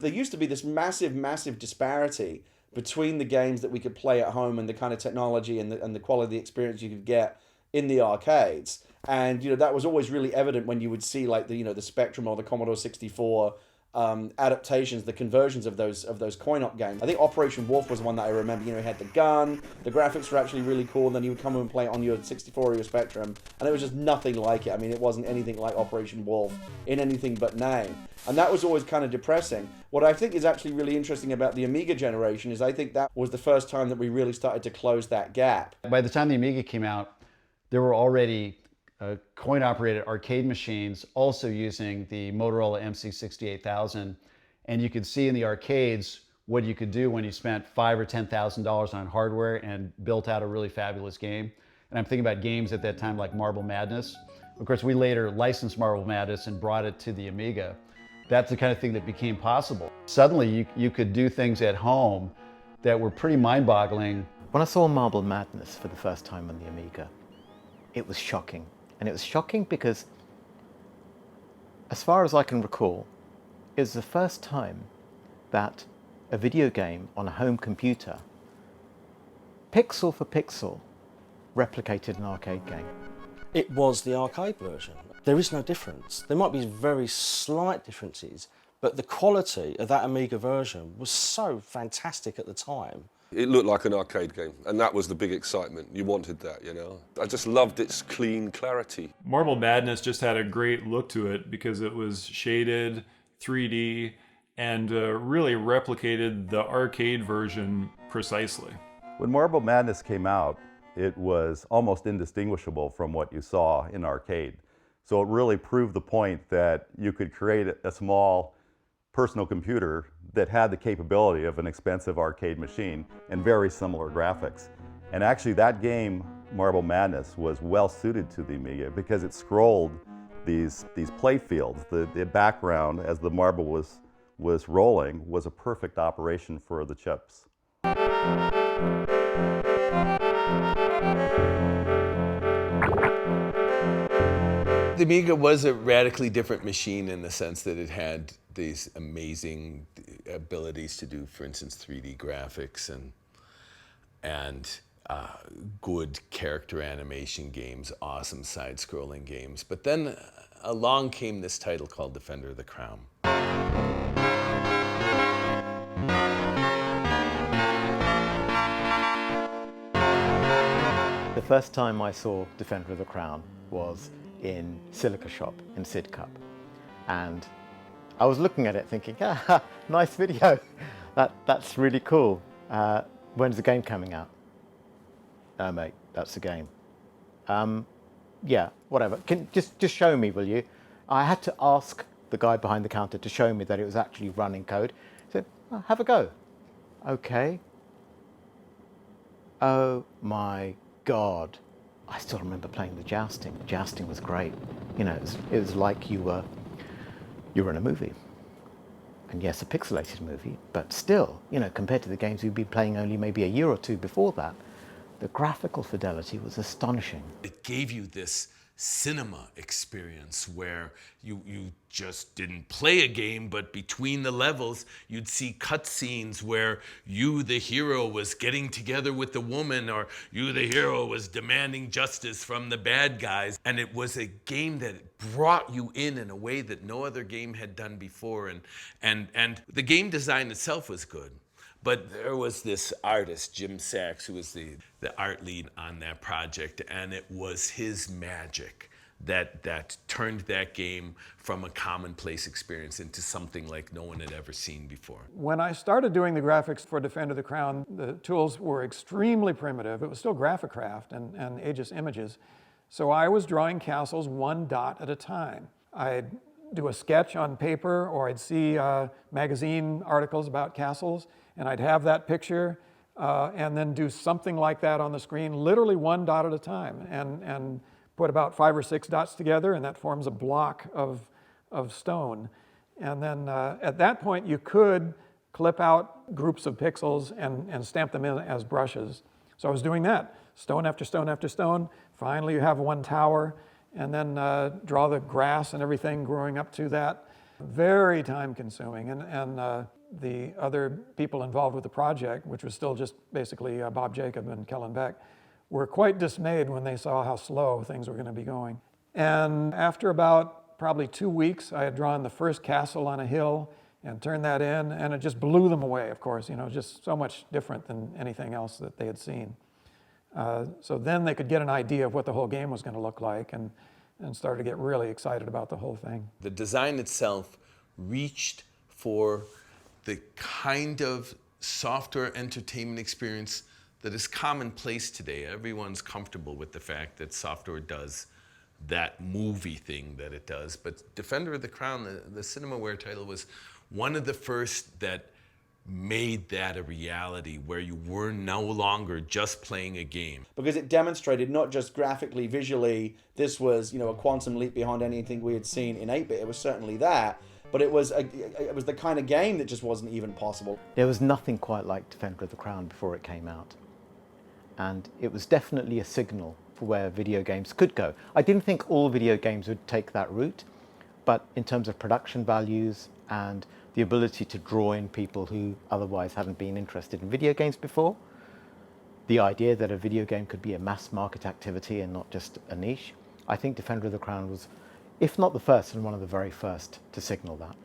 There used to be this massive, massive disparity between the games that we could play at home and the kind of technology and the quality experience you could get in the arcades. And that was always really evident when you would see like the Spectrum or the Commodore 64 adaptations, the conversions of those coin-op games. I think Operation Wharf was one that I remember. It had the gun, the graphics were actually really cool, and then you would come and play it on your 64 or your Spectrum, and it was just nothing like it. I mean, it wasn't anything like Operation Wharf in anything but name. And that was always kind of depressing. What I think is actually really interesting about the Amiga generation is I think that was the first time that we really started to close that gap. By the time the Amiga came out, there were already coin-operated arcade machines also using the Motorola MC68000, and you could see in the arcades what you could do when you spent $5,000 or $10,000 on hardware and built out a really fabulous game. And I'm thinking about games at that time like Marble Madness. Of course, we later licensed Marble Madness and brought it to the Amiga. That's the kind of thing that became possible. Suddenly, you could do things at home that were pretty mind-boggling. When I saw Marble Madness for the first time on the Amiga, it was shocking. And it was shocking because, as far as I can recall, it was the first time that a video game on a home computer, pixel for pixel, replicated an arcade game. It was the arcade version. There is no difference. There might be very slight differences, but the quality of that Amiga version was so fantastic at the time. It looked like an arcade game, and that was the big excitement. You wanted that, I just loved its clean clarity. Marble Madness just had a great look to it because it was shaded, 3D, and really replicated the arcade version precisely. When Marble Madness came out, it was almost indistinguishable from what you saw in arcade. So it really proved the point that you could create a small personal computer that had the capability of an expensive arcade machine and very similar graphics. And actually that game, Marble Madness, was well suited to the Amiga because it scrolled these play fields. The background as the marble was rolling was a perfect operation for the chips. The Amiga was a radically different machine in the sense that it had these amazing abilities to do, for instance, 3D graphics and good character animation games, awesome side-scrolling games. But then along came this title called Defender of the Crown. The first time I saw Defender of the Crown was in Silica Shop in Sidcup, and I was looking at it thinking, nice video, that's really cool. When's the game coming out? No, mate, that's the game. Yeah, whatever. Just show me, will you? I had to ask the guy behind the counter to show me that it was actually running code. He said, oh, have a go. Okay. Oh my God. I still remember playing the jousting. The jousting was great. It was like you were in a movie. And yes, a pixelated movie, but still, compared to the games we'd been playing only maybe a year or two before that, the graphical fidelity was astonishing. It gave you this cinema experience where you just didn't play a game, but between the levels, you'd see cutscenes where you, the hero, was getting together with the woman, or you, the hero, was demanding justice from the bad guys. And it was a game that brought you in a way that no other game had done before. And the game design itself was good. But there was this artist, Jim Sachs, who was the art lead on that project, and it was his magic that turned that game from a commonplace experience into something like no one had ever seen before. When I started doing the graphics for Defender of the Crown, the tools were extremely primitive. It was still Graphicraft and Aegis images. So I was drawing castles one dot at a time. I'd do a sketch on paper, or I'd see magazine articles about castles, and I'd have that picture and then do something like that on the screen, literally one dot at a time, and put about 5 or 6 dots together, and that forms a block of stone. And then at that point, you could clip out groups of pixels and stamp them in as brushes. So I was doing that, stone after stone after stone. Finally, you have one tower, and then draw the grass and everything growing up to that. Very time consuming. And the other people involved with the project, which was still just basically Bob Jacob and Kellen Beck, were quite dismayed when they saw how slow things were going to be going. And after about probably 2 weeks, I had drawn the first castle on a hill and turned that in, and it just blew them away, of course, just so much different than anything else that they had seen. So then they could get an idea of what the whole game was going to look like and started to get really excited about the whole thing. The design itself reached for the kind of software entertainment experience that is commonplace today. Everyone's comfortable with the fact that software does that movie thing that it does. But Defender of the Crown, the CinemaWare title, was one of the first that made that a reality, where you were no longer just playing a game. Because it demonstrated not just graphically, visually, this was a quantum leap behind anything we had seen in 8-bit. It was certainly that, but it was the kind of game that just wasn't even possible. There was nothing quite like Defender of the Crown before it came out. And it was definitely a signal for where video games could go. I didn't think all video games would take that route, but in terms of production values and the ability to draw in people who otherwise hadn't been interested in video games before, the idea that a video game could be a mass market activity and not just a niche, I think Defender of the Crown was, if not the first, and one of the very first to signal that.